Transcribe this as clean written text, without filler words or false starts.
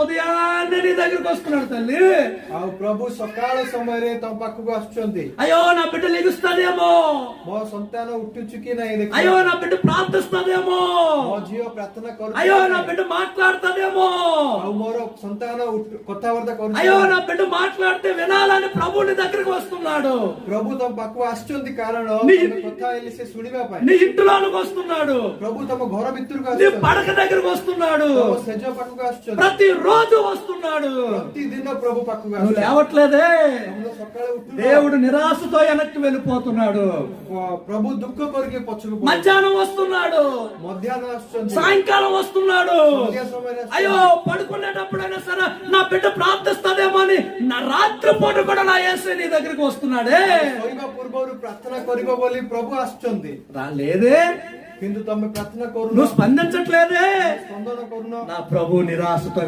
ఉదయాన్నే నీ దగ్గరికి వస్తున్నాడు తల్లి. ప్రభు సకాଳ ସମୟରେ ତମ ପାଖକୁ ଆସୁଛନ୍ତି. అయ్యో నా బిడ్డ లెగుస్తాదేమో, ମୋ ସନ୍ତାନ ଉଠୁଛୁ କି ନାହିଁ ଦେଖ. అయ్యో నా బిడ్డ ప్రార్థిస్తాదేమో, ମୋ ଝିଅ ପ୍ରାର୍ଥନା କରୁଛି. అయ్యో నా బిడ్డ మాట్లాడతాదేమో, ଆଉ ମୋର ସନ୍ତାନ କଥାବାର୍ତ୍ତା କରୁଛି. అయ్యో నా బిడ్డ మాట్లాడితే వినాలని ప్రభు నీ దగ్గరికి వస్తున్నాడు. ప్రభు ତମ ପାଖକୁ ଆସୁଛନ୍ତି କାରଣ କଥା ହେଲେ ସେ ଶୁଣିବା ପାଇଁ. నీ ఇంటిలోనికి వస్తున్నాడు. ప్రభు తమ ଘର ଭିତରକୁ నీ ଆସୁଛନ୍ତି. పడక దగ్గరకు వస్తున్నాడు. ତମ ସେଜ ପାଖକୁ ଆସୁଛନ୍ତି. ప్రతి రోజు వస్తున్నాడు. ପ୍ରତିଦିନ ప్రభు ପାଖକୁ నువ్వు ଆସୁଛନ୍ତି. లేవట్లేదే. ସକାଳେ ଉଠୁ. దేవుడు నిరాశతో వెనక్కి వెళ్ళిపోతున్నాడు. ప్రభు దుఃఖ କରିକି పଛକୁ మధ్యాహ్నం వస్తున్నాడు, ମଧ୍ୟାହ୍ନ ଆସୁଛନ୍ତି. సాయంకాలం వస్తున్నాడు. ସନ୍ଧ୍ୟା ସମୟରେ అయ్యో పడుకునేటప్పుడైనా సరే నా బిడ్డ ప్రార్థిస్తాదేమో అని నా రాత్రి పూట కూడా నా యేసు నీ దగ్గరికి వస్తున్నాడే. ଶୋଇବା ପୂର୍ବରୁ ପ୍ରାର୍ଥନା କରିବ ବୋଲି ప్రభు ଆସୁଛନ୍ତି. లేదే, କିନ୍ତୁ ତମେ ପ୍ରାର୍ଥନା କରୁନ, నువ్వు స్పందించట్లేదే. ସ୍ପନ୍ଦନ କରୁନ. నా ప్రభు నిరాశతో